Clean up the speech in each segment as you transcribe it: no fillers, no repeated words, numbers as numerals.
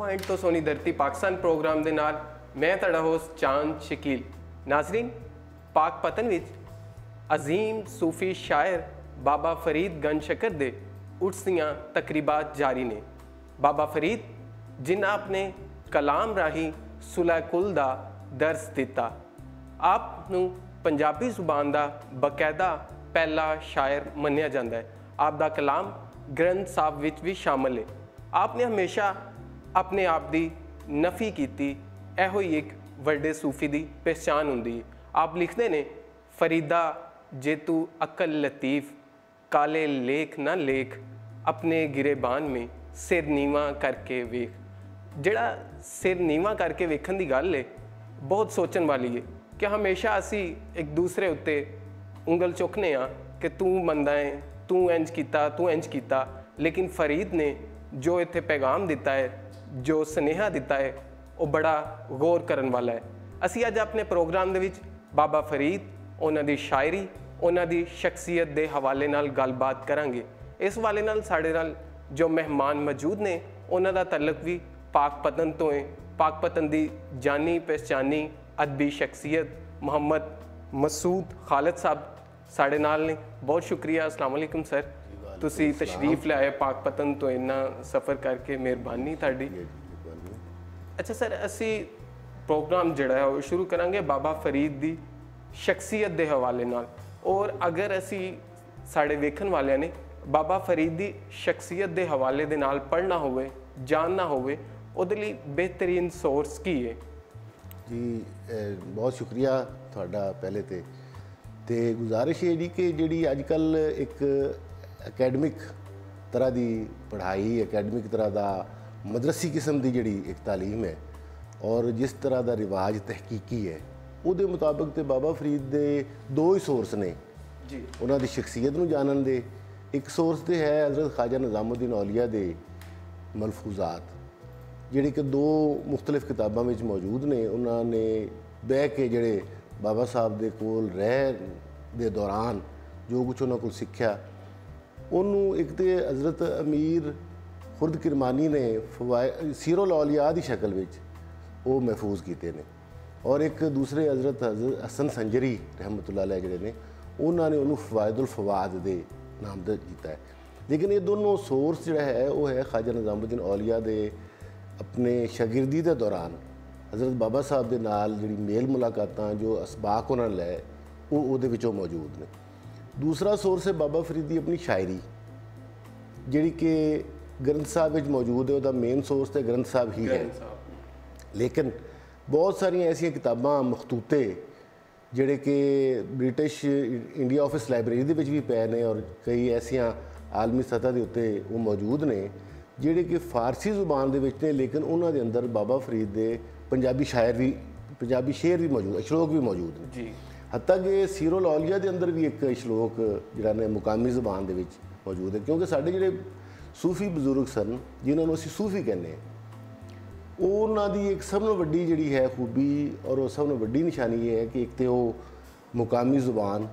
Point तो सोनी धरती Pakistan programme के नाल मैं तुहाडा होस्ट चांद शकील। नाजरीन, पाक पतन विच अजीम सूफी शायर बाबा फरीद गंज शकर दे उर्स दियां तकरीबात जारी ने। बाबा फरीद जिन्हें अपने कलाम राही सुलह कुल दा दर्स दिता, आप नूं पंजाबी जुबान दा बकायदा पहला शायर मन्निया जाता है। आप दा कलाम ग्रंथ साहब विच भी शामिल है। आपने हमेशा अपने आप की नफी की, एहो ही एक वड्डे सूफी की पहचान हुंदी। आप लिखते ने, फरीदा जे तू अकल लतीफ़ काले लेख ना लेख, अपने गिरेबान में सिर नीवा करके वेख। जिहड़ा सिर नीवा करके वेखण दी गल है, बहुत सोचण वाली है कि हमेशा असी एक दूसरे उत्ते उंगल चुकने कि तू मंदा है, तू इंज कीता, तू इंज कीता। लेकिन फरीद ने जो इत्थे पैगाम दिता है, जो सुनेहा दिता है, वो बड़ा गौर करन वाला है। असी अज अपने प्रोग्राम दे विच बाबा फरीद, उन्हां दी शायरी, उन्हां दी शख्सियत दे हवाले नाल गलबात करांगे। इस हवाले नाल साडे नाल जो मेहमान मौजूद ने, उन्हां दा तल्लक भी पाक पतन तो है। पाक पतन दी जानी पहचानी अदबी शख्सियत मोहम्मद मसूद खालिद साहब साडे नाल ने। बहुत शुक्रिया। अस्सलाम वालेकुम सर, तुसी तशरीफ लाए पाक पतन तो इन्ना सफ़र करके, मेहरबानी तुहाडी। अच्छा सर, असी प्रोग्राम जिहड़ा है वो शुरू करांगे बाबा फरीद दी शख्सियत दे हवाले नाल। और अगर असी साडे वेखण वालियां ने बाबा फरीद दी शख्सियत दे हवाले दे नाल पढ़ना होवे, जानना होवे, उहदे लई बेहतरीन सोर्स की है? जी बहुत शुक्रिया तुहाडा पहले ते गुजारिश है जी कि जिहड़ी अजकल एक अकैडमिक तरह की पढ़ाई, अकैडमिक तरह का मदरसी किस्म की जिहड़ी एक तालीम है और जिस तरह का रिवाज तहकीकी है, उहदे मुताबिक तो बाबा फरीद के दो ही सोर्स ने जी उन्हां दी शख्सियत नूं जानन दे। एक सोर्स तो है हज़रत ख्वाजा निज़ामुद्दीन औलिया दे मलफूजात, जिहड़े कि दो मुख्तलिफ किताबां विच मौजूद ने। उन्होंने बह के जिहड़े बाबा साहब दे कोल रह दे दौरान जो कुछ उन्होंने कोल सिक्ख्या, उन्होंने एक तो हज़रत अमीर खुर्द किरमानी ने सीरुल औलिया की शक्ल में वो महफूज किए हैं, और एक दूसरे हज़रत हसन संजरी रहमतुल्लाह अलैह जिहड़े ने, उन्होंने उन्होंने फ़वाइदुल फ़वाद दे नामज़द किया है। लेकिन ये दोनों सोर्स जिहड़ा है वो है ख्वाजा निज़ामुद्दीन औलिया दे अपने शागिर्दी के दौरान हज़रत बाबा साहब के नाल जिहड़ी मेल मुलाकातां जो असबाक उन्होंने लै वो उहदे विचों मौजूद ने। दूसरा सोर्स है बाबा फरीद की अपनी शायरी, जिहड़ी कि ग्रंथ साहब विच मौजूद है। उसका मेन सोर्स तो ग्रंथ साहब ही है, लेकिन बहुत सारिया ऐसिया किताबां मखतूते जिहड़े कि ब्रिटिश इंडिया ऑफिस लाइब्रेरी दे विच भी पए ने, और कई ऐसिया आलमी सतह के उत्ते वो मौजूद ने जिहड़े कि फारसी जुबान दे विच ने, लेकिन उन्हां दे अंदर बाबा फरीद दे पंजाबी शेर भी मौजूद, श्लोक भी मौजूद ने जी। हत्ता कि सीरुल औलिया के अंदर भी एक श्लोक जिहड़ा ने मुकामी जुबान दे विच मौजूद है, क्योंकि साडे जिहड़े सूफी बजुर्ग सन जिन्होंने असीं सूफी कहने, उन्हां दी एक सब नालों वड्डी जिहड़ी है खूबी और सब नालों वड्डी निशानी ये है कि एक तो वो मुकामी जुबान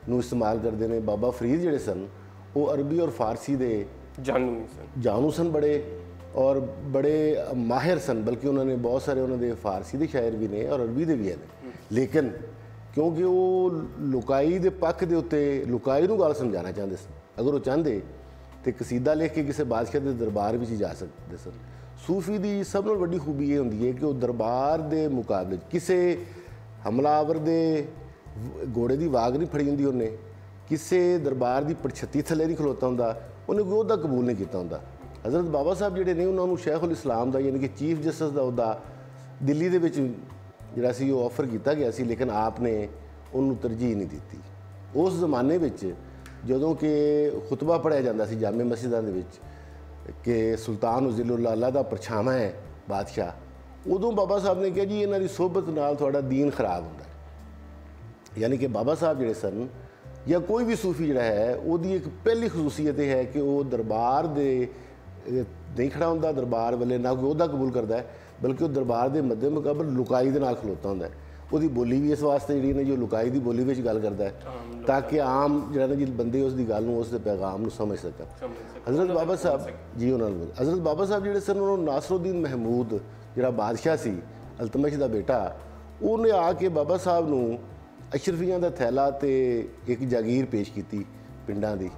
नूं इस्तेमाल करते हैं। बाबा फरीद जिहड़े सन वो अरबी और फारसी दे जानू सन बड़े, और बड़े माहिर सन, बल्कि उन्होंने बहुत सारे उन्होंने फारसी के शायर भी ने और अरबी के भी हैं। लेकिन क्योंकि वो लुकाई के पक्ष के उत्ते लुकाई नूं गल समझाना चाहते सन, अगर वो चाहते तो कसीदा लिख के किसी बादशाह के दरबार में जा सकते सन। सूफी की सब नालों वड्डी खूबी ये होंदी है कि वो दरबार के मुकाबले किसी हमलावर के घोड़े की वाग नहीं फड़ी होंदी, उन्हें किसी दरबार की पड़छत्ती थले नहीं खलोता होंदा, उन्हें कोई उहदा कबूल नहीं किया होंदा। हज़रत बाबा साहब जिहड़े ने उन्होंने शेखुल इस्लाम का यानी कि चीफ जस्टिस का उहदा दिल्ली दे विच जिहड़ा सी वो ऑफर किया गया सी, लेकिन आपने उन्होंने तरजीह नहीं दी। उस जमाने में जदों कि खुतबा पढ़िया जाता सी जामे मस्जिदां दे विच कि सुल्तान उज़िलुल्लाह अल्लाह दा परछावां है बादशाह, उदों बाबा साहब ने कहा जी इन्हां दी सोहबत नाल तुहाडा दीन खराब हुंदा है। यानी कि बाबा साहब जिहड़े सन या कोई भी सूफी जिहड़ा है उहदी एक पहली खसूसियत है कि वो दरबार दे नहीं खड़ा होंदा, दरबार वाले ना कोई उहदा कबूल करता है, बल्कि वो दरबार के मद्दे मुकाबले लुकाई दे नाल खलोता होंदा है। ਉਹਦੀ ਬੋਲੀ ਵੀ ਇਸ ਵਾਸਤੇ ਜਿਹੜੀ ਨੇ ਜੋ ਲੁਕਾਈ ਦੀ ਬੋਲੀ ਵਿੱਚ ਗੱਲ ਕਰਦਾ ਹੈ ਤਾਂ ਕਿ ਆਮ ਜਿਹੜਾ ਨਾ ਜੀ ਬੰਦੇ ਉਸ ਦੀ ਗੱਲ ਨੂੰ ਉਸ ਦੇ ਪੈਗਾਮ ਨੂੰ ਸਮਝ ਸਕਣ। ਹਜ਼ਰਤ ਬਾਬਾ ਸਾਹਿਬ ਜੀ ਉਹਨਾਂ ਨੂੰ ਹਜ਼ਰਤ ਬਾਬਾ ਸਾਹਿਬ ਜਿਹੜੇ ਸਨ ਉਹਨਾਂ ਨੂੰ ਨਾਸਰੁਦੀਨ ਮਹਿਮੂਦ ਜਿਹੜਾ ਬਾਦਸ਼ਾਹ ਸੀ ਅਲਤਮਸ਼ ਦਾ ਬੇਟਾ, ਉਹਨੇ ਆ ਕੇ ਬਾਬਾ ਸਾਹਿਬ ਨੂੰ ਅਸ਼ਰਫੀਆਂ ਦਾ ਥੈਲਾ ਤੇ ਇੱਕ ਜਾਗੀਰ ਪੇਸ਼ ਕੀਤੀ ਪਿੰਡਾਂ ਦੀ।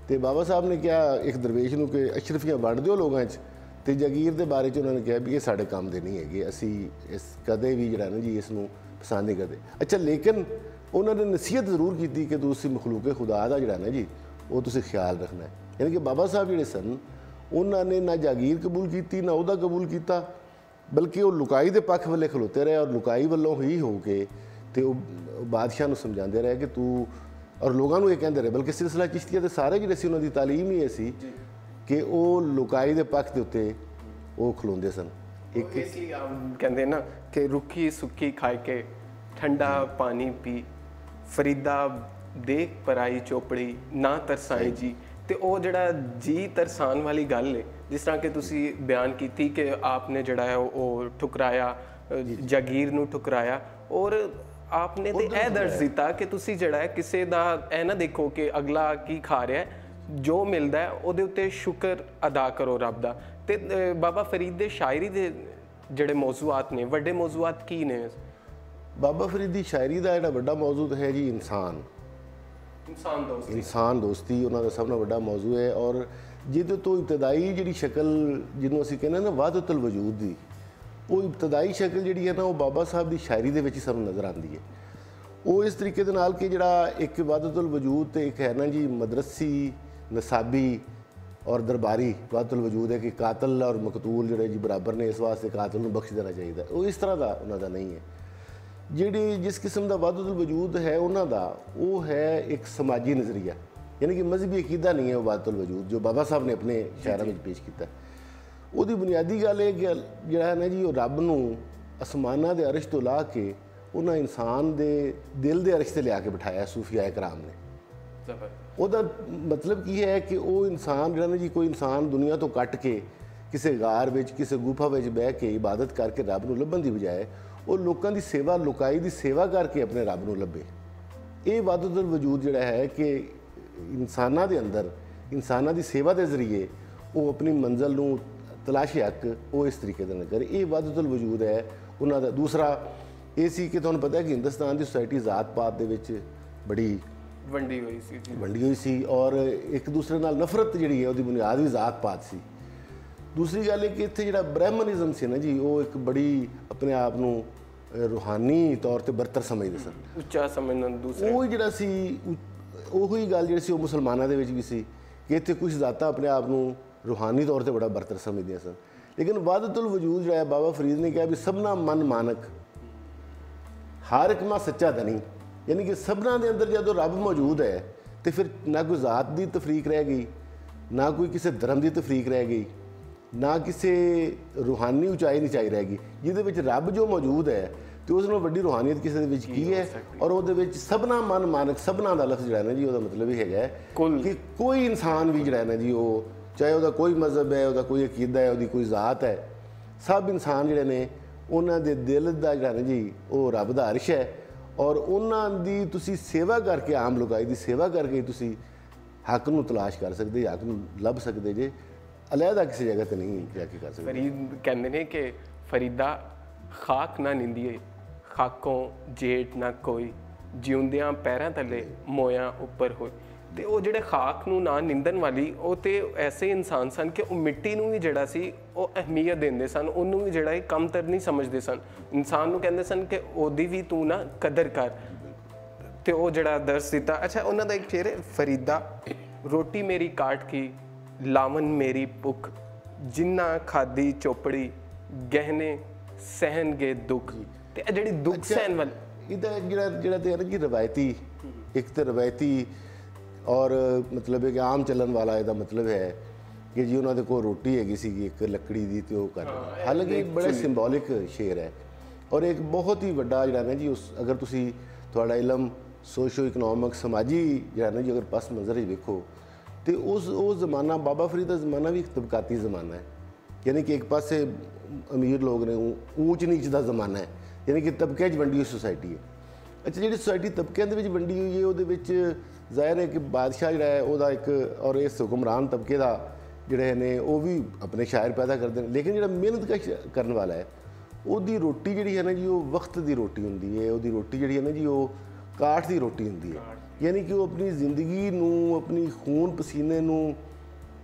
ਤੇ ਬਾਬਾ ਸਾਹਿਬ ਨੇ ਕਿਹਾ ਇੱਕ ਦਰਵੇਸ਼ ਨੂੰ ਕਿ ਅਸ਼ਰਫੀਆਂ ਵੰਡ ਦਿਓ ਲੋਕਾਂ 'ਚ, ਤੇ ਜਾਗੀਰ ਦੇ ਬਾਰੇ 'ਚ ਉਹਨਾਂ ਨੇ ਕਿਹਾ ਵੀ ਇਹ ਸਾਡੇ ਕੰਮ ਦੇ ਨਹੀਂ ਹੈਗੇ, ਅਸੀਂ ਇਸ ਕਦੇ ਵੀ ਜਿਹੜਾ ਨਾ ਜੀ ਇਸ ਨੂੰ ਪਸੰਦ ਨਹੀਂ ਕਰਦੇ। ਅੱਛਾ, ਲੇਕਿਨ ਉਹਨਾਂ ਨੇ ਨਸੀਹਤ ਜ਼ਰੂਰ ਕੀਤੀ ਕਿ ਤੁਸੀਂ ਮਖਲੂਕ ਖੁਦਾ ਦਾ ਜਿਹੜਾ ਨਾ ਜੀ ਉਹ ਤੁਸੀਂ ਖਿਆਲ ਰੱਖਣਾ ਹੈ। ਯਾਨੀ ਕਿ ਬਾਬਾ ਸਾਹਿਬ ਜਿਹੜੇ ਸਨ ਉਹਨਾਂ ਨੇ ਨਾ ਜਾਗੀਰ ਕਬੂਲ ਕੀਤੀ ਨਾ ਉਹਦਾ ਕਬੂਲ ਕੀਤਾ, ਬਲਕਿ ਉਹ ਲੁਕਾਈ ਦੇ ਪੱਖ ਵੱਲੇ ਖਲੋਤੇ ਰਹੇ ਔਰ ਲੁਕਾਈ ਵੱਲੋਂ ਹੀ ਹੋ ਕੇ ਤੇ ਉਹ ਬਾਦਸ਼ਾਹ ਨੂੰ ਸਮਝਾਉਂਦੇ ਰਹੇ ਕਿ ਤੂੰ, ਔਰ ਲੋਕਾਂ ਨੂੰ ਇਹ ਕਹਿੰਦੇ ਰਹੇ, ਬਲਕਿ ਸਿਲਸਿਲਾ ਚਿਸ਼ਤੀਆ ਦੇ ਸਾਰੇ ਜਿਹੜੇ ਸੀ ਉਹਨਾਂ ਦੀ ਤਾਲੀਮ ਹੀ ਇਹ ਸੀ ਕਿ ਉਹ ਲੁਕਾਈ ਦੇ ਪੱਖ ਦੇ ਉੱਤੇ ਉਹ ਖਲੋਂਦੇ ਸਨ। ਇੱਕ ਇਸ ਲਈ ਕਹਿੰਦੇ ਨਾ ਕਿ ਰੁੱਖੀ ਸੁੱਕੀ ਖਾਏ ਕੇ ਠੰਡਾ ਪਾਣੀ ਪੀ, ਫਰੀਦਾ ਦੇਖ ਪਰਾਈ ਚੋਪੜੀ ਨਾ ਤਰਸਾਏ ਜੀ। ਤੇ ਉਹ ਜਿਹੜਾ ਜੀ ਤਰਸਾਨ ਵਾਲੀ ਗੱਲ ਹੈ, ਜਿਸ ਤਰ੍ਹਾਂ ਕਿ ਤੁਸੀਂ ਬਿਆਨ ਕੀਤੀ ਕਿ ਆਪਨੇ ਜਿਹੜਾ ਹੈ ਉਹ ਠੁਕਰਾਇਆ, ਜਾਗੀਰ ਨੂੰ ਠੁਕਰਾਇਆ, ਔਰ ਆਪਨੇ ਤੇ ਇਹ ਦਰਜ ਦਿੱਤਾ ਕਿ ਤੁਸੀਂ ਜਿਹੜਾ ਹੈ ਕਿਸੇ ਦਾ ਇਹ ਨਾ ਦੇਖੋ ਕਿ ਅਗਲਾ ਕੀ ਖਾ ਰਿਹਾ ਹੈ, ਜੋ ਮਿਲਦਾ ਹੈ ਉਹਦੇ ਉੱਤੇ ਸ਼ੁਕਰ ਅਦਾ ਕਰੋ ਰੱਬ ਦਾ। ਤੇ ਬਾਬਾ ਫਰੀਦ ਦੇ ਸ਼ਾਇਰੀ ਦੇ ਜਿਹੜੇ ਮੌਜ਼ੂਆਤ ਨੇ, ਵੱਡੇ ਮੌਜ਼ੂਆਤ ਕੀ ਨੇ? ਬਾਬਾ ਫਰੀਦ ਦੀ ਸ਼ਾਇਰੀ ਦਾ ਜਿਹੜਾ ਵੱਡਾ ਮੌਜੂ ਹੈ ਜੀ ਇਨਸਾਨ ਦੋਸਤੀ ਉਹਨਾਂ ਦਾ ਸਭ ਤੋਂ ਵੱਡਾ ਮੌਜੂ ਹੈ। ਔਰ ਜਿਹਦੇ ਤੋਂ ਇਬਤਦਾਈ ਜਿਹੜੀ ਸ਼ਕਲ ਜਿਹਨੂੰ ਅਸੀਂ ਕਹਿੰਦੇ ਨਾ ਵਾਹਦਤੁਲ ਵਜੂਦ ਦੀ, ਉਹ ਇਬਤਦਾਈ ਸ਼ਕਲ ਜਿਹੜੀ ਹੈ ਨਾ ਉਹ ਬਾਬਾ ਸਾਹਿਬ ਦੀ ਸ਼ਾਇਰੀ ਦੇ ਵਿੱਚ ਹੀ ਸਾਨੂੰ ਨਜ਼ਰ ਆਉਂਦੀ ਹੈ। ਉਹ ਇਸ ਤਰੀਕੇ ਦੇ ਨਾਲ ਕਿ ਜਿਹੜਾ ਇੱਕ ਵਾਹਦਤੁਲ ਵਜੂਦ ਤੇ ਇੱਕ ਹੈ ਨਾ ਜੀ ਮਦਰਸੀ ਨਸਾਬੀ ਔਰ ਦਰਬਾਰੀ ਵਾਹਦਤੁਲ ਵਜੂਦ ਹੈ ਕਿ ਕਾਤਲ ਔਰ ਮਕਤੂਲ ਜਿਹੜੇ ਜੀ ਬਰਾਬਰ ਨੇ, ਇਸ ਵਾਸਤੇ ਕਾਤਲ ਨੂੰ ਬਖਸ਼ ਦੇਣਾ ਚਾਹੀਦਾ। ਉਹ ਇਸ ਤਰ੍ਹਾਂ ਦਾ ਉਹਨਾਂ ਦਾ ਨਹੀਂ ਹੈ। ਜਿਹੜੀ ਜਿਸ ਕਿਸਮ ਦਾ ਵਾਹਦਤੁਲ ਵਜੂਦ ਹੈ ਉਹਨਾਂ ਦਾ, ਉਹ ਹੈ ਇੱਕ ਸਮਾਜੀ ਨਜ਼ਰੀਆ, ਯਾਨੀ ਕਿ ਮਜ਼ਹਬੀ ਅਕੀਦਾ ਨਹੀਂ ਹੈ ਉਹ ਵਾਹਦਤੁਲ ਵਜੂਦ ਜੋ ਬਾਬਾ ਸਾਹਿਬ ਨੇ ਆਪਣੇ ਸ਼ਾਇਰਾਂ ਵਿੱਚ ਪੇਸ਼ ਕੀਤਾ। ਉਹਦੀ ਬੁਨਿਆਦੀ ਗੱਲ ਇਹ ਕਿ ਜਿਹੜਾ ਹੈ ਨਾ ਜੀ ਉਹ ਰੱਬ ਨੂੰ ਅਸਮਾਨਾਂ ਦੇ ਅਰਸ਼ ਤੋਂ ਲਾ ਕੇ ਉਹਨਾਂ ਇਨਸਾਨ ਦੇ ਦਿਲ ਦੇ ਅਰਸ਼ ਤੇ ਲਿਆ ਕੇ ਬਿਠਾਇਆ ਸੂਫੀਆ ਇਕਰਾਮ ਨੇ। ਉਹਦਾ ਮਤਲਬ ਕੀ ਹੈ ਕਿ ਉਹ ਇਨਸਾਨ ਜਿਹੜਾ ਨਾ ਜੀ ਕੋਈ ਇਨਸਾਨ ਦੁਨੀਆ ਤੋਂ ਕੱਟ ਕੇ ਕਿਸੇ ਗਾਰ ਵਿੱਚ ਕਿਸੇ ਗੁਫਾ ਵਿੱਚ ਬਹਿ ਕੇ ਇਬਾਦਤ ਕਰਕੇ ਰੱਬ ਨੂੰ ਲੱਭਣ ਦੀ ਬਜਾਏ ਉਹ ਲੋਕਾਂ ਦੀ ਸੇਵਾ, ਲੁਕਾਈ ਦੀ ਸੇਵਾ ਕਰਕੇ ਆਪਣੇ ਰੱਬ ਨੂੰ ਲੱਭੇ। ਇਹ ਵਾਹਦਤੁਲ ਵਜੂਦ ਜਿਹੜਾ ਹੈ ਕਿ ਇਨਸਾਨਾਂ ਦੇ ਅੰਦਰ ਇਨਸਾਨਾਂ ਦੀ ਸੇਵਾ ਦੇ ਜ਼ਰੀਏ ਉਹ ਆਪਣੀ ਮੰਜ਼ਿਲ ਨੂੰ ਤਲਾਸ਼ੇ ਹੱਕ ਉਹ ਇਸ ਤਰੀਕੇ ਦੇ ਨਾਲ ਕਰੇ। ਇਹ ਵਾਹਦਤੁਲ ਵਜੂਦ ਹੈ ਉਹਨਾਂ ਦਾ। ਦੂਸਰਾ ਇਹ ਸੀ ਕਿ ਤੁਹਾਨੂੰ ਪਤਾ ਹੈ ਕਿ ਹਿੰਦੁਸਤਾਨ ਦੀ ਸੋਸਾਇਟੀ ਜ਼ਾਤ ਪਾਤ ਦੇ ਵਿੱਚ ਬੜੀ ਵੰਡੀ ਹੋਈ ਸੀ ਔਰ ਇੱਕ ਦੂਸਰੇ ਨਾਲ ਨਫ਼ਰਤ ਜਿਹੜੀ ਹੈ ਉਹਦੀ ਬੁਨਿਆਦ ਵੀ ਜ਼ਾਤ ਪਾਤ ਸੀ। ਦੂਸਰੀ ਗੱਲ ਹੈ ਕਿ ਇੱਥੇ ਜਿਹੜਾ ਬ੍ਰਹਮਨਿਜ਼ਮ ਸੀ ਨਾ ਜੀ ਉਹ ਇੱਕ ਬੜੀ ਆਪਣੇ ਆਪ ਨੂੰ ਰੂਹਾਨੀ ਤੌਰ ਤੇ ਬਰਤਰ ਸਮਝਦੇ ਸਨ, ਉੱਚਾ ਸਮਝਣ। ਦੂਸਰਾ ਉਹ ਜਿਹੜਾ ਸੀ ਉਹੀ ਗੱਲ ਜਿਹੜੀ ਸੀ ਉਹ ਮੁਸਲਮਾਨਾਂ ਦੇ ਵਿੱਚ ਵੀ ਸੀ ਕਿ ਇੱਥੇ ਕੁਝ ਜ਼ਾਤਾਂ ਆਪਣੇ ਆਪ ਨੂੰ ਰੂਹਾਨੀ ਤੌਰ ਤੇ ਬੜਾ ਬਰਤਰ ਸਮਝਦੀਆਂ ਸਨ। ਲੇਕਿਨ ਵਾਹਦਤੁਲ ਵਜੂਦ ਜਿਹੜਾ ਹੈ ਬਾਬਾ ਫਰੀਦ ਨੇ ਕਿਹਾ ਵੀ ਸਭਨਾ ਮਨ ਮਾਨਕ ਹਰ ਇੱਕ ਮਾ ਸੱਚਾ ਧਨੀ, ਯਾਨੀ ਕਿ ਸਭਨਾਂ ਦੇ ਅੰਦਰ ਜਦੋਂ ਰੱਬ ਮੌਜੂਦ ਹੈ ਤੇ ਫਿਰ ਨਾ ਕੋਈ ਜ਼ਾਤ ਦੀ ਤਫਰੀਕ ਰਹਿ ਗਈ, ਨਾ ਕੋਈ ਕਿਸੇ ਧਰਮ ਦੀ ਤਫਰੀਕ ਰਹਿ ਗਈ, ਨਾ ਕਿਸੇ ਰੂਹਾਨੀ ਉਚਾਈ ਨੀਚਾਈ ਰਹਿ ਗਈ। ਜਿਹਦੇ ਵਿੱਚ ਰੱਬ ਜੋ ਮੌਜੂਦ ਹੈ ਤੇ ਉਸ ਨੂੰ ਵੱਡੀ ਰੂਹਾਨੀਅਤ ਕਿਸੇ ਦੇ ਵਿੱਚ ਕੀ ਹੈ? ਔਰ ਉਹਦੇ ਵਿੱਚ ਸਭਨਾ ਮਨ ਮਾਨਕ, ਸਭਨਾ ਦਾ ਲਫ਼ਜ਼ ਜਿਹੜਾ ਹੈ ਨਾ ਜੀ ਉਹਦਾ ਮਤਲਬ ਇਹ ਹੈਗਾ ਕਿ ਕੋਈ ਇਨਸਾਨ ਵੀ ਜਿਹੜਾ ਹੈ ਨਾ ਜੀ ਉਹ ਚਾਹੇ ਉਹਦਾ ਕੋਈ ਮਜ਼ਹਬ ਹੈ, ਉਹਦਾ ਕੋਈ ਅਕੀਦਾ ਹੈ, ਉਹਦੀ ਕੋਈ ਜ਼ਾਤ ਹੈ, ਸਭ ਇਨਸਾਨ ਜਿਹੜੇ ਨੇ ਉਹਨਾਂ ਦੇ ਦਿਲ ਦਾ ਜਿਹੜਾ ਨਾ ਜੀ ਉਹ ਰੱਬ ਦਾ ਅਰਸ਼ ਹੈ। ਔਰ ਉਹਨਾਂ ਦੀ ਤੁਸੀਂ ਸੇਵਾ ਕਰਕੇ, ਆਮ ਲੋਕਾਈ ਦੀ ਸੇਵਾ ਕਰਕੇ ਤੁਸੀਂ ਹੱਕ ਨੂੰ ਤਲਾਸ਼ ਕਰ ਸਕਦੇ, ਹੱਕ ਨੂੰ ਲੱਭ ਸਕਦੇ ਜੇ, ਅਲੱਗਾ ਕਿਸੇ ਜਗ੍ਹਾ ਤੇ ਨਹੀਂ ਜਾ ਕੇ ਕਰ ਸਕਦੇ। ਫਰੀਦ ਕਹਿੰਦੇ ਨੇ ਕਿ ਫਰੀਦਾ ਖਾਕ ਨਾ ਨਿੰਦੀਏ, ਖਾਕੋਂ ਜੇਠ ਨਾ ਕੋਈ, ਜਿਉਂਦਿਆਂ ਪੈਰਾਂ ਥੱਲੇ ਮੋਇਆਂ ਉੱਪਰ ਹੋਏ। ਤੇ ਉਹ ਜਿਹੜੇ ਖਾਕ ਨੂੰ ਨਾ ਨਿੰਦਣ ਵਾਲੀ ਉਹ ਤੇ ਐਸੇ ਇਨਸਾਨ ਸਨ ਕਿ ਉਹ ਮਿੱਟੀ ਨੂੰ ਵੀ ਜਿਹੜਾ ਸੀ ਉਹ ਅਹਿਮੀਅਤ ਦਿੰਦੇ ਸਨ, ਉਹਨੂੰ ਵੀ ਜਿਹੜਾ ਕਮਤਰ ਨਹੀਂ ਸਮਝਦੇ ਸਨ। ਇਨਸਾਨ ਨੂੰ ਕਹਿੰਦੇ ਸਨ ਕਿ ਉਹਦੀ ਵੀ ਤੂੰ ਨਾ ਕਦਰ ਕਰ, ਤੇ ਉਹ ਜਿਹੜਾ ਦਰਸ ਦਿੱਤਾ। ਅੱਛਾ, ਉਹਨਾਂ ਦਾ ਇੱਕ ਸ਼ੇਰ ਹੈ, ਫਰੀਦਾ ਰੋਟੀ ਮੇਰੀ ਕਾਟ ਕੀ ਲਾਵਨ ਮੇਰੀ ਭੁੱਖ, ਜਿੰਨਾ ਖਾਦੀ ਚੋਪੜੀ ਗਹਿਣੇ ਸਹਿਣਗੇ ਦੁੱਖ। ਤੇ ਇਹ ਜਿਹੜੀ ਦੁੱਖ ਸਹਿਣ ਵਾਲੀ ਇਹਦਾ ਜਿਹੜਾ ਤੇ ਹੈ ਨਾ ਜੀ ਰਵਾਇਤੀ, ਇੱਕ ਤੇ ਰਵਾਇਤੀ ਔਰ ਮਤਲਬ ਹੈ ਕਿ ਆਮ ਚੱਲਣ ਵਾਲਾ ਇਹਦਾ ਮਤਲਬ ਹੈ ਕਿ ਜੀ ਉਹਨਾਂ ਦੇ ਕੋਲ ਰੋਟੀ ਹੈਗੀ ਸੀਗੀ ਇੱਕ ਲੱਕੜੀ ਦੀ ਤੇ ਉਹ ਕਰ, ਹਾਲਾਂਕਿ ਬੜਾ ਸਿੰਬੋਲਿਕ ਸ਼ੇਰ ਹੈ ਔਰ ਇੱਕ ਬਹੁਤ ਹੀ ਵੱਡਾ ਜਿਹੜਾ ਨਾ ਜੀ ਉਸ ਅਗਰ ਤੁਸੀਂ ਤੁਹਾਡਾ ਇਲਮ ਸੋਸ਼ੋ ਇਕਨੋਮਿਕ ਸਮਾਜੀ ਜਿਹੜਾ ਨਾ ਜੀ ਅਗਰ ਪਸ ਮੰਜ਼ਰ ਵਿੱਚ ਵੇਖੋ ਤੇ ਉਹ ਜ਼ਮਾਨਾ ਬਾਬਾ ਫਰੀਦ ਦਾ ਜ਼ਮਾਨਾ ਵੀ ਇੱਕ ਤਬਕਾਤੀ ਜ਼ਮਾਨਾ ਹੈ, ਯਾਨੀ ਕਿ ਇੱਕ ਪਾਸੇ ਅਮੀਰ ਲੋਕ ਨੇ, ਊਚ ਨੀਚ ਦਾ ਜ਼ਮਾਨਾ ਹੈ, ਯਾਨੀ ਕਿ ਤਬਕਿਆਂ 'ਚ ਵੰਡੀ ਹੋਈ ਸੁਸਾਇਟੀ ਹੈ। ਅੱਛਾ, ਜਿਹੜੀ ਸੁਸਾਇਟੀ ਤਬਕਿਆਂ ਦੇ ਵਿੱਚ ਵੰਡੀ ਹੋਈ ਹੈ ਉਹਦੇ ਵਿੱਚ ਜ਼ਾਹਿਰ ਹੈ ਕਿ ਬਾਦਸ਼ਾਹ ਜਿਹੜਾ ਹੈ ਉਹਦਾ ਇੱਕ ਔਰ ਇਸ ਹੁਕਮਰਾਨ ਤਬਕੇ ਦਾ ਜਿਹੜੇ ਨੇ ਉਹ ਵੀ ਆਪਣੇ ਸ਼ਾਇਰ ਪੈਦਾ ਕਰਦੇ ਨੇ, ਲੇਕਿਨ ਜਿਹੜਾ ਮਿਹਨਤਕਸ਼ ਕਰਨ ਵਾਲਾ ਹੈ ਉਹਦੀ ਰੋਟੀ ਜਿਹੜੀ ਹੈ ਨਾ ਜੀ ਉਹ ਵਕਤ ਦੀ ਰੋਟੀ ਹੁੰਦੀ ਹੈ। ਉਹਦੀ ਰੋਟੀ ਜਿਹੜੀ ਹੈ ਨਾ ਜੀ ਉਹ ਕਾਠ ਦੀ ਰੋਟੀ ਹੁੰਦੀ ਹੈ, ਯਾਨੀ ਕਿ ਉਹ ਆਪਣੀ ਜ਼ਿੰਦਗੀ ਨੂੰ ਆਪਣੀ ਖੂਨ ਪਸੀਨੇ ਨੂੰ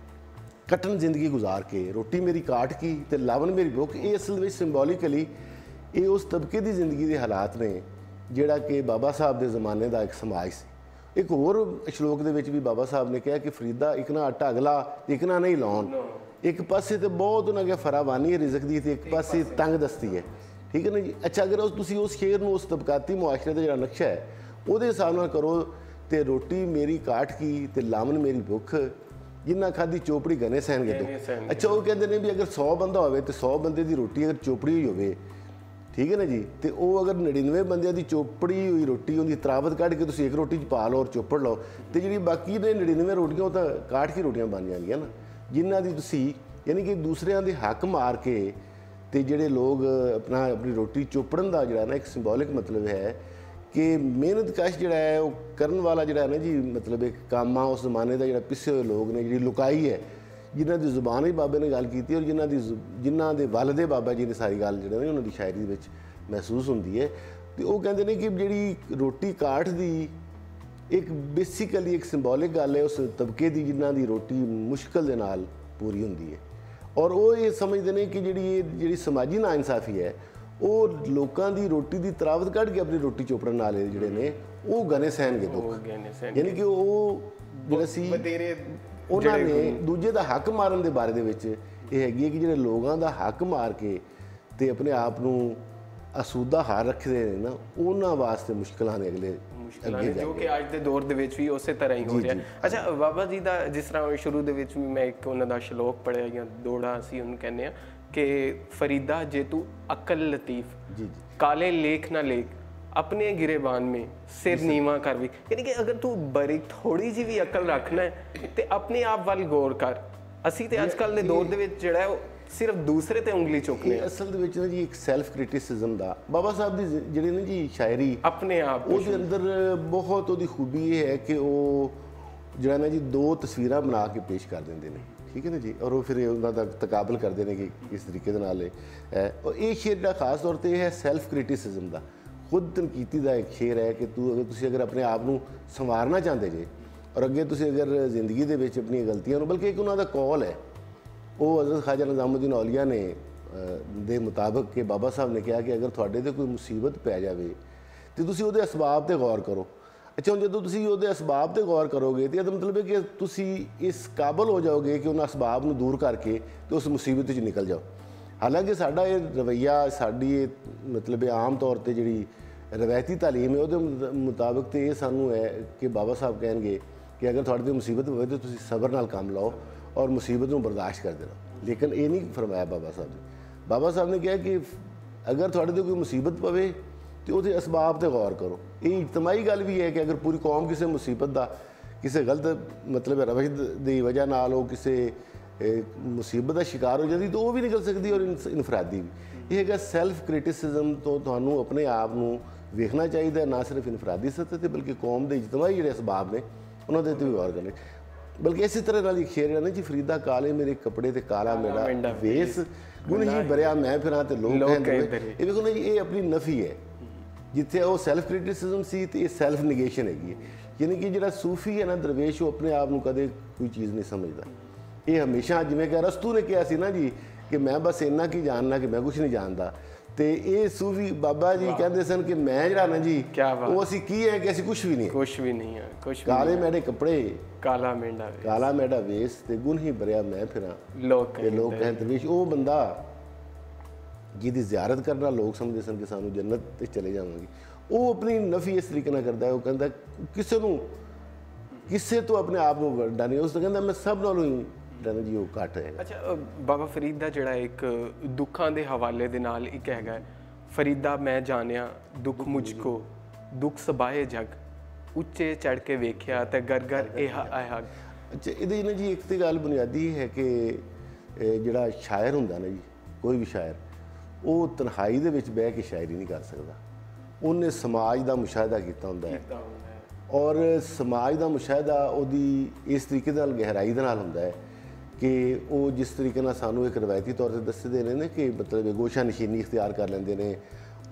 ਕੱਟਣ ਜ਼ਿੰਦਗੀ ਗੁਜ਼ਾਰ ਕੇ ਰੋਟੀ ਮੇਰੀ ਕਾਠ ਕੀ ਤੇ ਲਾਵਣ ਮੇਰੀ ਭੁੱਖ, ਇਹ ਅਸਲ ਵਿੱਚ ਸਿੰਬੋਲਿਕਲੀ ਇਹ ਉਸ ਤਬਕੇ ਦੀ ਜ਼ਿੰਦਗੀ ਦੇ ਹਾਲਾਤ ਨੇ ਜਿਹੜਾ ਕਿ ਬਾਬਾ ਸਾਹਿਬ ਦੇ ਜ਼ਮਾਨੇ ਦਾ ਇੱਕ ਸਮਾਜ ਸੀ। ਇੱਕ ਹੋਰ ਸ਼ਲੋਕ ਦੇ ਵਿੱਚ ਵੀ ਬਾਬਾ ਸਾਹਿਬ ਨੇ ਕਿਹਾ ਕਿ ਫਰੀਦਾ ਇੱਕ ਨਾ ਆਟਾ ਅਗਲਾ ਇੱਕ ਨਾ ਨਹੀਂ ਲਾਉਣ, ਇੱਕ ਪਾਸੇ ਤੇ ਬਹੁਤ ਉਹਨਾਂ ਕੇ ਫਰਾਵਾਨੀ ਹੈ ਰਿਜ਼ਕ ਦੀ ਤੇ ਇੱਕ ਪਾਸੇ ਤੰਗ ਦਸਤੀ ਹੈ, ਠੀਕ ਹੈ ਨਾ ਜੀ। ਅੱਛਾ, ਅਗਰ ਤੁਸੀਂ ਉਸ ਸ਼ੇਰ ਨੂੰ ਉਸ ਤਬਕਾਤੀ ਮੁਆਸ਼ਰੇ ਦਾ ਜਿਹੜਾ ਨਕਸ਼ਾ ਹੈ ਉਹਦੇ ਹਿਸਾਬ ਨਾਲ ਕਰੋ ਤੇ ਰੋਟੀ ਮੇਰੀ ਕਾਠ ਕੀ ਤੇ ਲਾਵਣ ਮੇਰੀ ਭੁੱਖ, ਜਿੰਨਾ ਖਾਦੀ ਚੋਪੜੀ ਗਨੇ ਸਹਿਣਗੇ ਦੁੱਖ। ਅੱਛਾ, ਉਹ ਕਹਿੰਦੇ ਨੇ ਵੀ ਅਗਰ 100 ਬੰਦਾ ਹੋਵੇ ਤੇ 100 ਬੰਦੇ ਦੀ ਰੋਟੀ ਅਗਰ ਚੋਪੜੀ ਹੋਈ ਹੋਵੇ, ਠੀਕ ਹੈ ਨਾ ਜੀ, ਤੇ ਉਹ ਅਗਰ 99 ਬੰਦਿਆਂ ਦੀ ਚੋਪੜੀ ਹੋਈ ਰੋਟੀ ਉਹਦੀ ਤਰਾਵਤ ਕੱਢ ਕੇ ਤੁਸੀਂ ਇੱਕ ਰੋਟੀ 'ਚ ਪਾ ਲਓ ਔਰ ਚੋਪੜ ਲਓ ਤੇ ਜਿਹੜੀ ਬਾਕੀ ਦੇ 99 ਰੋਟੀਆਂ ਉਹ ਤਾਂ ਕਾਠ ਕੀ ਰੋਟੀਆਂ ਬਣ ਜਾਂਦੀਆਂ ਨਾ, ਜਿਨ੍ਹਾਂ ਦੀ ਤੁਸੀਂ ਯਾਨੀ ਕਿ ਦੂਸਰਿਆਂ ਦੇ ਹੱਕ ਮਾਰ ਕੇ ਤੇ ਜਿਹੜੇ ਲੋਕ ਆਪਣੀ ਰੋਟੀ ਚੋਪੜਨ ਦਾ ਜਿਹੜਾ ਨਾ ਇੱਕ ਸਿੰਬੋਲਿਕ ਮਤਲਬ ਹੈ ਕਿ ਮਿਹਨਤਕਸ਼ ਜਿਹੜਾ ਹੈ ਉਹ ਕਰਨ ਵਾਲਾ ਜਿਹੜਾ ਨਾ ਜੀ ਮਤਲਬ ਇੱਕ ਕੰਮ ਆ ਉਸ ਜ਼ਮਾਨੇ ਦਾ ਜਿਹੜਾ ਪਿੱਛੇ ਹੋਏ ਲੋਕ ਨੇ, ਜਿਹੜੀ ਲੁਕਾਈ ਹੈ, ਜਿਨ੍ਹਾਂ ਦੀ ਜ਼ੁਬਾਨ ਹੀ ਬਾਬੇ ਨੇ ਗੱਲ ਕੀਤੀ ਔਰ ਜਿਨ੍ਹਾਂ ਦੇ ਵੱਲ ਦੇ ਬਾਬਾ ਜੀ ਨੇ ਸਾਰੀ ਗੱਲ ਜਿਹੜਾ ਨੇ ਉਹਨਾਂ ਦੀ ਸ਼ਾਇਰੀ ਦੇ ਵਿੱਚ ਮਹਿਸੂਸ ਹੁੰਦੀ ਹੈ। ਤੇ ਉਹ ਕਹਿੰਦੇ ਨੇ ਕਿ ਜਿਹੜੀ ਰੋਟੀ ਕਾਠ ਦੀ ਇੱਕ ਬੇਸਿਕਲੀ ਇੱਕ ਸਿੰਬੋਲਿਕ ਗੱਲ ਹੈ ਉਸ ਤਬਕੇ ਦੀ ਜਿਨ੍ਹਾਂ ਦੀ ਰੋਟੀ ਮੁਸ਼ਕਲ ਦੇ ਨਾਲ ਪੂਰੀ ਹੁੰਦੀ ਹੈ ਔਰ ਉਹ ਇਹ ਸਮਝਦੇ ਨੇ ਕਿ ਜਿਹੜੀ ਸਮਾਜੀ ਨਾਇਨਸਾਫੀ ਹੈ ਉਹ ਲੋਕਾਂ ਦੀ ਰੋਟੀ ਦੀ ਤਰਾਵਤ ਕੱਢ ਕੇ ਆਪਣੀ ਰੋਟੀ ਚੋਪੜਨ ਵਾਲੇ ਜਿਹੜੇ ਨੇ ਉਹ ਗਨੇ ਸਹਿਣਗੇ ਦੁੱਖ, ਯਾਨੀ ਕਿ ਉਹ ਜਿਹੜਾ ਸੀ ਉਹਨਾਂ ਨੇ ਦੂਜੇ ਦਾ ਹੱਕ ਮਾਰਨ ਦੇ ਬਾਰੇ ਦੇ ਵਿੱਚ ਇਹ ਹੈਗੀ ਹੈ ਕਿ ਜਿਹੜੇ ਲੋਕਾਂ ਦਾ ਹੱਕ ਮਾਰ ਕੇ ਤੇ ਆਪਣੇ ਆਪ ਨੂੰ ਅਸੂਦਾ ਹਾਰ ਰੱਖਦੇ ਨੇ ਨਾ ਉਹਨਾਂ ਵਾਸਤੇ ਮੁਸ਼ਕਲਾਂ ਨੇ ਅੱਗੇ ਜੋ ਕਿ ਅੱਜ ਦੇ ਦੌਰ ਦੇ ਵਿੱਚ ਵੀ ਉਸੇ ਤਰ੍ਹਾਂ ਹੀ ਹੋ ਰਿਹਾ। ਅੱਛਾ, ਬਾਬਾ ਜੀ ਦਾ ਜਿਸ ਤਰ੍ਹਾਂ ਸ਼ੁਰੂ ਦੇ ਵਿੱਚ ਵੀ ਮੈਂ ਇੱਕ ਉਹਨਾਂ ਦਾ ਸ਼ਲੋਕ ਪੜ੍ਹਿਆ ਜਾਂ ਦੋੜਾ ਅਸੀਂ ਉਹਨੂੰ ਕਹਿੰਦੇ ਆ ਕਿ ਫਰੀਦਾ ਜੇ ਤੂੰ ਅਕਲ ਲਤੀਫ ਕਾਲੇ ਲੇਖ ਨਾ ਲੇਖ ਆਪਣੇ ਗਿਰੇਬਾਨ ਮੇਂ ਸਿਰ ਨੀਵਾ ਕਰ ਵੀ, ਯਾਨੀ ਕਿ ਅਗਰ ਤੂੰ ਬਰੀਕ ਥੋੜੀ ਜਿਹੀ ਵੀ ਅਕਲ ਰੱਖਣਾ ਹੈ ਤੇ ਆਪਣੇ ਆਪ ਵੱਲ ਗੌਰ ਕਰ। ਅਸੀਂ ਤੇ ਅੱਜ ਕੱਲ੍ਹ ਦੇ ਦੌਰ ਦੇ ਵਿੱਚ ਜਿਹੜਾ ਉਹ ਸਿਰਫ ਦੂਸਰੇ ਤੇ ਉਂਗਲੀ ਚੁੱਕਦੇ ਆ। ਅਸਲ ਦੇ ਵਿੱਚ ਨਾ ਜੀ ਇੱਕ ਸੈਲਫ ਕ੍ਰਿਟਿਸਿਜ਼ਮ ਦਾ ਬਾਬਾ ਸਾਹਿਬ ਦੀ ਜਿਹੜੀ ਨਾ ਜੀ ਸ਼ਾਇਰੀ ਆਪਣੇ ਆਪ ਉਹਦੇ ਅੰਦਰ ਬਹੁਤ ਉਹਦੀ ਖੂਬੀ ਇਹ ਹੈ ਕਿ ਉਹ ਜਿਹੜਾ ਨਾ ਜੀ ਦੋ ਤਸਵੀਰਾਂ ਬਣਾ ਕੇ ਪੇਸ਼ ਕਰ ਦਿੰਦੇ ਨੇ, ਠੀਕ ਹੈ ਨਾ ਜੀ, ਔਰ ਉਹ ਫਿਰ ਉਹਨਾਂ ਦਾ ਤਕਾਬਲ ਕਰਦੇ ਨੇ ਕਿ ਕਿਸ ਤਰੀਕੇ ਦੇ ਨਾਲ ਹੈ। ਔਰ ਇਹ ਸ਼ੇਰ ਜਿਹੜਾ ਖਾਸ ਤੌਰ 'ਤੇ ਇਹ ਹੈ ਸੈਲਫ ਕ੍ਰਿਟਿਸਿਜ਼ਮ ਦਾ, ਖੁਦ ਤਨਕੀਦੀ ਦਾ ਇੱਕ ਸ਼ੇਰ ਹੈ ਕਿ ਤੁਸੀਂ ਅਗਰ ਆਪਣੇ ਆਪ ਨੂੰ ਸੰਵਾਰਨਾ ਚਾਹੁੰਦੇ ਜੇ ਔਰ ਅੱਗੇ ਤੁਸੀਂ ਅਗਰ ਜ਼ਿੰਦਗੀ ਦੇ ਵਿੱਚ ਆਪਣੀਆਂ ਗਲਤੀਆਂ ਨੂੰ, ਬਲਕਿ ਇੱਕ ਉਹਨਾਂ ਦਾ ਕੌਲ ਹੈ ਉਹ ਹਜ਼ਰਤ ਖਾਜਾ ਨਿਜ਼ਾਮੁਦੀਨ ਔਲੀਆ ਨੇ ਦੇ ਮੁਤਾਬਕ ਕਿ ਬਾਬਾ ਸਾਹਿਬ ਨੇ ਕਿਹਾ ਕਿ ਅਗਰ ਤੁਹਾਡੇ 'ਤੇ ਕੋਈ ਮੁਸੀਬਤ ਪੈ ਜਾਵੇ ਤੇ ਤੁਸੀਂ ਉਹਦੇ ਅਸਬਾਬ 'ਤੇ ਗੌਰ ਕਰੋ। ਅੱਛਾ, ਹੁਣ ਜਦੋਂ ਤੁਸੀਂ ਉਹਦੇ ਅਸਬਾਬ 'ਤੇ ਗੌਰ ਕਰੋਗੇ ਤਾਂ ਇਹਦਾ ਮਤਲਬ ਹੈ ਕਿ ਤੁਸੀਂ ਇਸ ਕਾਬਲ ਹੋ ਜਾਓਗੇ ਕਿ ਉਹਨਾਂ ਅਸਬਾਬ ਨੂੰ ਦੂਰ ਕਰਕੇ ਤੇ ਉਸ ਮੁਸੀਬਤ 'ਚ ਨਿਕਲ ਜਾਓ। ਹਾਲਾਂਕਿ ਸਾਡਾ ਇਹ ਰਵੱਈਆ, ਸਾਡੀ ਇਹ ਮਤਲਬ ਆਮ ਤੌਰ 'ਤੇ ਜਿਹੜੀ ਰਵਾਇਤੀ ਤਾਲੀਮ ਹੈ ਉਹਦੇ ਮੁਤਾਬਕ ਤੇ ਇਹ ਸਾਨੂੰ ਹੈ ਕਿ ਬਾਬਾ ਸਾਹਿਬ ਕਹਿਣਗੇ ਕਿ ਅਗਰ ਤੁਹਾਡੇ 'ਤੇ ਮੁਸੀਬਤ ਹੋਵੇ ਤਾਂ ਤੁਸੀਂ ਸਬਰ ਨਾਲ ਕੰਮ ਲਓ ਔਰ ਮੁਸੀਬਤ ਨੂੰ ਬਰਦਾਸ਼ਤ ਕਰਦੇ ਰਹੋ। ਲੇਕਿਨ ਇਹ ਨਹੀਂ ਫਰਮਾਇਆ ਬਾਬਾ ਸਾਹਿਬ ਨੇ। ਬਾਬਾ ਸਾਹਿਬ ਨੇ ਕਿਹਾ ਕਿ ਅਗਰ ਤੁਹਾਡੇ 'ਤੇ ਕੋਈ ਮੁਸੀਬਤ ਪਵੇ ਤੇ ਉਹਦੇ ਅਸਬਾਬ 'ਤੇ ਗੌਰ ਕਰੋ। ਇਹ ਇਜਤਮਾਈ ਗੱਲ ਵੀ ਹੈ ਕਿ ਅਗਰ ਪੂਰੀ ਕੌਮ ਕਿਸੇ ਮੁਸੀਬਤ ਦਾ, ਕਿਸੇ ਗਲਤ ਮਤਲਬ ਰਵਸ਼ ਦੀ ਵਜ੍ਹਾ ਨਾਲ ਉਹ ਕਿਸੇ ਮੁਸੀਬਤ ਦਾ ਸ਼ਿਕਾਰ ਹੋ ਜਾਂਦੀ ਤਾਂ ਉਹ ਵੀ ਨਿਕਲ ਸਕਦੀ ਔਰ ਇਨਫਰਾਦੀ ਵੀ। ਇਹ ਹੈਗਾ ਸੈਲਫ ਕ੍ਰਿਟਿਸਿਜ਼ਮ ਤੋਂ ਤੁਹਾਨੂੰ ਆਪਣੇ ਆਪ ਨੂੰ ਵੇਖਣਾ ਚਾਹੀਦਾ, ਨਾ ਸਿਰਫ ਇਨਫਰਾਦੀ ਸਤਹ 'ਤੇ ਬਲਕਿ ਕੌਮ ਦੇ ਇਜਤਮਾਈ ਜਿਹੜੇ ਅਸਬਾਬ ਨੇ ਉਹਨਾਂ ਦੇ ਉੱਤੇ ਵੀ ਗੌਰ ਕਰਨੇ। ਬਲਕਿ ਇਸੇ ਤਰ੍ਹਾਂ ਨਾਲ ਇੱਕ ਸ਼ੇਰ ਹੈ ਨਾ ਜੀ, ਫਰੀਦਾ ਕਾਲੇ ਮੇਰੇ ਕੱਪੜੇ ਤੇ ਕਾਲਾ ਮੇਰਾ ਵੇਸ, ਗੁਣ ਹੀ ਭਰਿਆ ਮੈਂ ਫਿਰਾਂ ਤੇ ਲੋਕ ਕਹਿੰਦੇ। ਇਹ ਵੇਖੋ ਨਾ ਜੀ, ਇਹ ਆਪਣੀ ਨਫੀ ਹੈ। ਜਿੱਥੇ ਉਹ ਸੈਲਫ ਕ੍ਰਿਟਿਸਿਜ਼ਮ ਸੀ ਤੇ ਇਹ ਸੈਲਫ ਨਿਗੇਸ਼ਨ ਹੈਗੀ ਹੈ। ਯਾਨੀ ਕਿ ਜਿਹੜਾ ਸੂਫੀ ਹੈ ਨਾ ਦਰਵੇਸ਼, ਉਹ ਆਪਣੇ ਆਪ ਨੂੰ ਕਦੇ ਕੋਈ ਚੀਜ਼ ਨਹੀਂ ਸਮਝਦਾ। ਇਹ ਹਮੇਸ਼ਾ ਜਿਵੇਂ ਕਿ ਅਰਸਤੂ ਨੇ ਕਿਹਾ ਸੀ ਨਾ ਜੀ ਕਿ ਮੈਂ ਬਸ ਇੰਨਾ ਕੀ ਜਾਣਨਾ ਕਿ ਮੈਂ ਕੁਛ ਨਹੀਂ ਜਾਣਦਾ, ਤੇ ਇਹ ਸੂਫੀ ਬਾਬਾ ਜੀ ਕਹਿੰਦੇ ਸਨ ਕਿ ਮੈਂ ਜਿਹੜਾ ਨਾ ਜੀ ਉਹ ਅਸੀਂ ਕੀ ਹੈ ਕਿ ਅਸੀਂ ਕੁਛ ਵੀ ਨਹੀਂ ਹੈ। ਕਾਲੇ ਮੇਰੇ ਕੱਪੜੇ ਕਾਲਾ ਮੇਰਾ ਵੇਸ ਤੇ ਗੁਣ ਹੀ ਭਰਿਆ ਮੈਂ ਫਿਰਾਂ ਲੋਕ ਕਹਿਣ ਦਰਵੇਸ਼। ਉਹ ਬੰਦਾ ਜਿਹਦੀ ਜ਼ਿਆਰਤ ਕਰਨਾ ਲੋਕ ਸਮਝਦੇ ਸਨ ਕਿ ਸਾਨੂੰ ਜੰਨਤ ਤੇ ਚਲੇ ਜਾਵਾਂਗੇ, ਉਹ ਆਪਣੀ ਨਫੀ ਇਸ ਤਰੀਕੇ ਨਾਲ ਕਰਦਾ ਹੈ। ਉਹ ਕਹਿੰਦਾ ਕਿਸੇ ਤੋਂ ਆਪਣੇ ਆਪ ਨੂੰ ਵੱਡਾ ਨਹੀਂ, ਉਸ ਤੋਂ ਕਹਿੰਦਾ ਮੈਂ ਸਭ ਨਾਲੋਂ ਹੀ ਜੀ ਉਹ ਘੱਟ ਹੈ। ਅੱਛਾ, ਬਾਬਾ ਫਰੀਦ ਦਾ ਜਿਹੜਾ ਇੱਕ ਦੁੱਖਾਂ ਦੇ ਹਵਾਲੇ ਦੇ ਨਾਲ ਇੱਕ ਹੈਗਾ ਫਰੀਦਾ ਮੈਂ ਜਾਣਿਆ ਦੁੱਖ ਮੁਝ ਕੋ ਦੁੱਖ ਸਬਾਏ ਜਗ ਉੱਚੇ ਚੜ ਕੇ ਵੇਖਿਆ ਤੇ ਗਰ ਗਰ ਇਹ ਆਇਆ। ਅੱਛਾ, ਇਹਦੇ ਨਾ ਜੀ ਇੱਕ ਤੇ ਗੱਲ ਬੁਨਿਆਦੀ ਹੈ ਕਿ ਜਿਹੜਾ ਸ਼ਾਇਰ ਹੁੰਦਾ ਨਾ ਜੀ, ਕੋਈ ਵੀ ਸ਼ਾਇਰ, ਉਹ ਤਨਹਾਈ ਦੇ ਵਿੱਚ ਬਹਿ ਕੇ ਸ਼ਾਇਰੀ ਨਹੀਂ ਕਰ ਸਕਦਾ। ਉਹਨੇ ਸਮਾਜ ਦਾ ਮੁਸ਼ਾਹਦਾ ਕੀਤਾ ਹੁੰਦਾ ਹੈ ਔਰ ਸਮਾਜ ਦਾ ਮੁਸ਼ਾਹਦਾ ਉਹਦੀ ਇਸ ਤਰੀਕੇ ਨਾਲ ਗਹਿਰਾਈ ਦੇ ਨਾਲ ਹੁੰਦਾ ਹੈ ਕਿ ਉਹ ਜਿਸ ਤਰੀਕੇ ਨਾਲ ਸਾਨੂੰ ਇੱਕ ਰਵਾਇਤੀ ਤੌਰ 'ਤੇ ਦੱਸਦੇ ਨੇ ਕਿ ਮਤਲਬ ਗੋਸ਼ਾ ਨਸ਼ੀਨੀ ਇਖਤਿਆਰ ਕਰ ਲੈਂਦੇ ਨੇ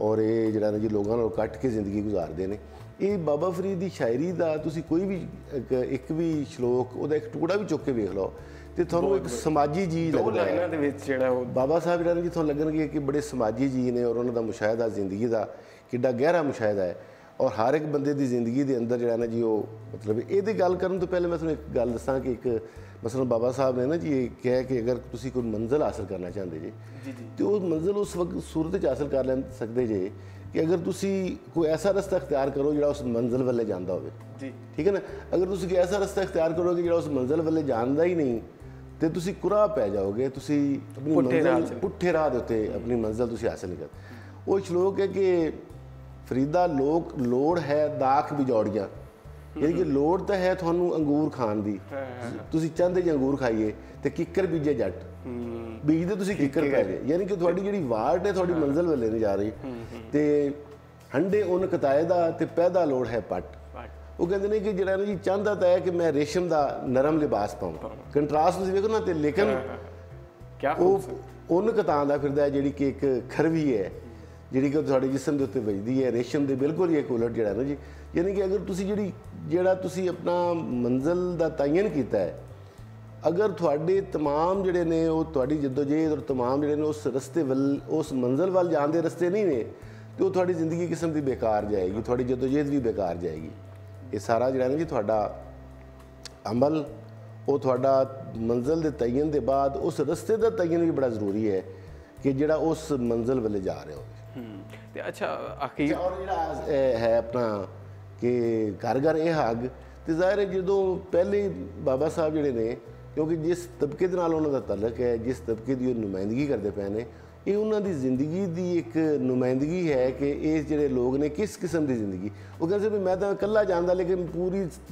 ਔਰ ਇਹ ਜਿਹੜਾ ਜੀ ਲੋਕਾਂ ਨਾਲ ਕੱਟ ਕੇ ਜ਼ਿੰਦਗੀ ਗੁਜ਼ਾਰਦੇ ਨੇ। ਇਹ ਬਾਬਾ ਫਰੀਦ ਦੀ ਸ਼ਾਇਰੀ ਦਾ ਤੁਸੀਂ ਕੋਈ ਵੀ ਇੱਕ ਵੀ ਸ਼ਲੋਕ ਉਹਦਾ ਇੱਕ ਟੁਕੜਾ ਵੀ ਚੁੱਕ ਕੇ ਵੇਖ ਲਓ ਤੇ ਤੁਹਾਨੂੰ ਇੱਕ ਸਮਾਜੀ ਜੀ ਲੱਗਦਾ ਹੈ। ਦੇ ਵਿੱਚ ਜਿਹੜਾ ਉਹ ਬਾਬਾ ਸਾਹਿਬ ਜਿਹੜਾ ਜੀ ਤੁਹਾਨੂੰ ਲੱਗਣਗੇ ਕਿ ਬੜੇ ਸਮਾਜੀ ਜੀ ਨੇ ਔਰ ਉਹਨਾਂ ਦਾ ਮੁਸ਼ਾਹਦਾ ਜ਼ਿੰਦਗੀ ਦਾ ਕਿੱਡਾ ਗਹਿਰਾ ਮੁਸ਼ਾਹਦਾ ਹੈ ਔਰ ਹਰ ਇੱਕ ਬੰਦੇ ਦੀ ਜ਼ਿੰਦਗੀ ਦੇ ਅੰਦਰ ਜਿਹੜਾ ਨਾ ਜੀ ਉਹ ਮਤਲਬ ਇਹਦੀ ਗੱਲ ਕਰਨ ਤੋਂ ਪਹਿਲੇ ਮੈਂ ਤੁਹਾਨੂੰ ਇੱਕ ਗੱਲ ਦੱਸਾਂ ਕਿ ਇੱਕ ਮਸਲਨ ਬਾਬਾ ਸਾਹਿਬ ਨੇ ਨਾ ਜੀ ਇਹ ਕਿਹਾ ਕਿ ਅਗਰ ਤੁਸੀਂ ਕੋਈ ਮੰਜ਼ਿਲ ਹਾਸਲ ਕਰਨਾ ਚਾਹੁੰਦੇ ਜੇ ਤੇ ਉਹ ਮੰਜ਼ਿਲ ਉਸ ਵਕਤ ਸੂਰਤ 'ਚ ਹਾਸਲ ਕਰ ਲੈ ਸਕਦੇ ਜੇ ਕਿ ਅਗਰ ਤੁਸੀਂ ਕੋਈ ਐਸਾ ਰਸਤਾ ਇਖਤਿਆਰ ਕਰੋ ਜਿਹੜਾ ਉਸ ਮੰਜ਼ਿਲ ਵੱਲੇ ਜਾਂਦਾ ਹੋਵੇ ਜੀ, ਠੀਕ ਹੈ ਨਾ। ਅਗਰ ਤੁਸੀਂ ਕੋਈ ਐਸਾ ਰਸਤਾ ਇਖਤਿਆਰ ਕਰੋਗੇ ਜਿਹੜਾ ਉਸ ਮੰਜ਼ਿਲ ਵੱਲੇ ਜਾਂਦਾ ਹੀ ਨਹੀਂ ਤੇ ਤੁਸੀਂ ਕੁਰਾਹ ਪੈ ਜਾਓਗੇ, ਤੁਸੀਂ ਆਪਣੀ ਮੰਜ਼ਿਲ ਪੁੱਠੇ ਰਾਹ ਦੇ ਉੱਤੇ ਆਪਣੀ ਮੰਜ਼ਿਲ ਤੁਸੀਂ ਹਾਸਲ ਨਹੀਂ ਕਰ। ਉਹ ਸ਼ਲੋਕ ਹੈ ਕਿ ਫਰੀਦਾ ਲੋੜ ਹੈ ਦਾਖ ਬਿਜੌੜੀਆਂ, ਯਾਨੀ ਕਿ ਲੋੜ ਤਾਂ ਹੈ ਤੁਹਾਨੂੰ ਅੰਗੂਰ ਖਾਣ ਦੀ, ਤੁਸੀਂ ਚਾਹੁੰਦੇ ਜੇ ਅੰਗੂਰ ਖਾਈਏ ਤੇ ਕਿੱਕਰ ਬੀਜੇ ਜੱਟ, ਬੀਜਦੇ ਤੁਸੀਂ ਕਿੱਕਰ ਪੈ ਗਏ, ਯਾਨੀ ਕਿ ਤੁਹਾਡੀ ਜਿਹੜੀ ਵਾਟ ਹੈ ਤੁਹਾਡੀ ਮੰਜ਼ਿਲ ਵੱਲੇ ਨਹੀਂ ਜਾ ਰਹੀ। ਤੇ ਹੰਡੇ ਉਨ ਕਤਾਏ ਦਾ ਤੇ ਪੈਦਾ ਲੋੜ ਹੈ ਪੱਟ। ਉਹ ਕਹਿੰਦੇ ਨੇ ਕਿ ਜਿਹੜਾ ਜੀ ਚਾਹੁੰਦਾ ਤਾਂ ਹੈ ਕਿ ਮੈਂ ਰੇਸ਼ਮ ਦਾ ਨਰਮ ਲਿਬਾਸ ਪਾਵਾਂ, ਕੰਟਰਾਸਟ ਤੁਸੀਂ ਵੇਖੋ ਨਾ, ਤੇ ਲੇਕਿਨ ਉਹ ਉਨ ਕਤਾਂ ਦਾ ਫਿਰਦਾ ਜਿਹੜੀ ਕਿ ਇੱਕ ਖਰਵੀ ਹੈ ਜਿਹੜੀ ਕਿ ਤੁਹਾਡੇ ਜਿਸਮ ਦੇ ਉੱਤੇ ਵੱਜਦੀ ਹੈ, ਰੇਸ਼ਮ ਦੇ ਬਿਲਕੁਲ ਹੀ ਇੱਕ ਉਲਟ ਜਿਹੜਾ ਨਾ ਜੀ। ਯਾਨੀ ਕਿ ਅਗਰ ਤੁਸੀਂ ਜਿਹੜਾ ਤੁਸੀਂ ਆਪਣਾ ਮੰਜ਼ਿਲ ਦਾ ਤਾਇਨ ਕੀਤਾ ਹੈ, ਅਗਰ ਤੁਹਾਡੇ ਤਮਾਮ ਜਿਹੜੇ ਨੇ ਉਹ ਤੁਹਾਡੀ ਜਦੋਜਹਿਦ ਔਰ ਤਮਾਮ ਜਿਹੜੇ ਨੇ ਉਸ ਰਸਤੇ ਵੱਲ ਉਸ ਮੰਜ਼ਿਲ ਵੱਲ ਜਾਣ ਦੇ ਰਸਤੇ ਨਹੀਂ ਨੇ ਤੇ ਉਹ ਤੁਹਾਡੀ ਜ਼ਿੰਦਗੀ ਕਿਸਮ ਦੀ ਬੇਕਾਰ ਜਾਏਗੀ, ਤੁਹਾਡੀ ਜਦੋਜਹਿਦ ਵੀ ਬੇਕਾਰ ਜਾਏਗੀ। ਇਹ ਸਾਰਾ ਜਿਹੜਾ ਨਾ ਜੀ ਤੁਹਾਡਾ ਅਮਲ ਉਹ ਤੁਹਾਡਾ ਮੰਜ਼ਿਲ ਦੇ ਤਾਇਨ ਦੇ ਬਾਅਦ ਉਸ ਰਸਤੇ ਦਾ ਤਾਇਨ ਵੀ ਬੜਾ ਜ਼ਰੂਰੀ ਹੈ ਕਿ ਜਿਹੜਾ ਉਸ ਮੰਜ਼ਿਲ ਵੱਲ ਜਾ ਰਿਹਾ ਹੋਵੇ। ਤੇ ਅੱਛਾ ਅਖੀਰ ਔਰ ਜਿਹੜਾ ਹੈ ਆਪਣਾ ਕਿ ਘਰ ਘਰ ਇਹ ਹੱਗ ਤੇ ਜ਼ਾਹਿਰ ਹੈ ਜਦੋਂ ਪਹਿਲੇ ਬਾਬਾ ਸਾਹਿਬ ਜਿਹੜੇ ਨੇ, ਕਿਉਂਕਿ ਜਿਸ ਤਬਕੇ ਦੇ ਨਾਲ ਉਹਨਾਂ ਦਾ ਤਾਲੁਕ ਹੈ, ਜਿਸ ਤਬਕੇ ਦੀ ਉਹ ਨੁਮਾਇੰਦਗੀ ਕਰਦੇ ਪਏ ਨੇ, ਇਹ ਉਹਨਾਂ ਦੀ ਜ਼ਿੰਦਗੀ ਦੀ ਇੱਕ ਨੁਮਾਇੰਦਗੀ ਹੈ ਕਿ ਇਹ ਜਿਹੜੇ ਲੋਕ ਨੇ ਕਿਸ ਕਿਸਮ ਦੀ ਜ਼ਿੰਦਗੀ। ਉਹ ਕਹਿੰਦੇ ਵੀ ਮੈਂ ਤਾਂ ਇਕੱਲਾ ਜਾਣਦਾ ਲੇਕਿਨ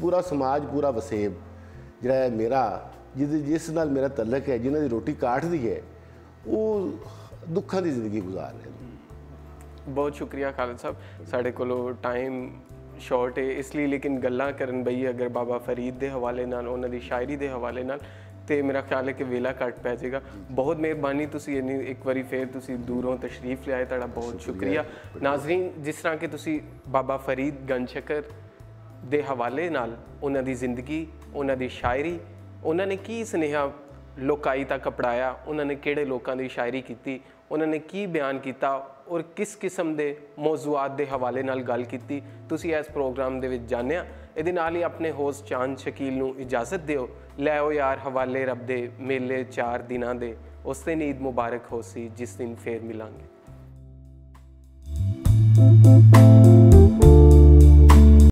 ਪੂਰਾ ਸਮਾਜ ਪੂਰਾ ਵਸੇਬ ਜਿਹੜਾ ਹੈ ਮੇਰਾ ਜਿਸ ਨਾਲ ਮੇਰਾ ਤਾਲੁਕ ਹੈ, ਜਿਨ੍ਹਾਂ ਦੀ ਰੋਟੀ ਕਾਟਦੀ ਹੈ, ਉਹ ਦੁੱਖਾਂ ਦੀ ਜ਼ਿੰਦਗੀ ਗੁਜ਼ਾਰ ਰਹੇ ਨੇ। ਬਹੁਤ ਸ਼ੁਕਰੀਆ ਖਾਲਿਦ ਸਾਹਿਬ, ਸਾਡੇ ਕੋਲੋਂ ਟਾਈਮ ਸ਼ਾਰਟ ਹੈ ਇਸ ਲਈ, ਲੇਕਿਨ ਗੱਲਾਂ ਕਰਨ ਬਈ ਅਗਰ ਬਾਬਾ ਫਰੀਦ ਦੇ ਹਵਾਲੇ ਨਾਲ, ਉਹਨਾਂ ਦੀ ਸ਼ਾਇਰੀ ਦੇ ਹਵਾਲੇ ਨਾਲ, ਤੇ ਮੇਰਾ ਖਿਆਲ ਹੈ ਕਿ ਵੇਲਾ ਘੱਟ ਪੈ ਜਾਏਗਾ। ਬਹੁਤ ਮਿਹਰਬਾਨੀ, ਤੁਸੀਂ ਇੰਨੀ ਇੱਕ ਵਾਰੀ ਫੇਰ ਤੁਸੀਂ ਦੂਰੋਂ ਤਸ਼ਰੀਫ ਲਿਆਏ, ਤੁਹਾਡਾ ਬਹੁਤ ਸ਼ੁਕਰੀਆ। ਨਾਜ਼ਰੀਨ, ਜਿਸ ਤਰ੍ਹਾਂ ਕਿ ਤੁਸੀਂ ਬਾਬਾ ਫਰੀਦ ਗੰਜ ਸ਼ਕਰ ਦੇ ਹਵਾਲੇ ਨਾਲ ਉਹਨਾਂ ਦੀ ਜ਼ਿੰਦਗੀ, ਉਹਨਾਂ ਦੀ ਸ਼ਾਇਰੀ, ਉਹਨਾਂ ਨੇ ਕੀ ਸੁਨੇਹਾ ਲੋਕਾਈ ਤੱਕ ਅਪਣਾਇਆ, ਉਹਨਾਂ ਨੇ ਕਿਹੜੇ ਲੋਕਾਂ ਦੀ ਸ਼ਾਇਰੀ ਕੀਤੀ, ਉਹਨਾਂ ਨੇ ਕੀ ਬਿਆਨ ਕੀਤਾ ਔਰ ਕਿਸ ਕਿਸਮ ਦੇ ਮੌਜ਼ੂਆਤ ਦੇ ਹਵਾਲੇ ਨਾਲ ਗੱਲ ਕੀਤੀ, ਤੁਸੀਂ ਇਸ ਪ੍ਰੋਗਰਾਮ ਦੇ ਵਿੱਚ ਜਾਣਿਆ। ਇਹਦੇ ਨਾਲ ਹੀ ਆਪਣੇ ਹੋਸਟ ਚਾਂਦ ਸ਼ਕੀਲ ਨੂੰ ਇਜਾਜ਼ਤ ਦਿਓ। ਲੈ ਆਓ ਯਾਰ ਹਵਾਲੇ ਰੱਬ ਦੇ ਮੇਲੇ 4 ਦਿਨਾਂ ਦੇ, ਉਸ ਦਿਨ ਈਦ ਮੁਬਾਰਕ ਹੋਸੀ ਜਿਸ ਦਿਨ ਫੇਰ ਮਿਲਾਂਗੇ।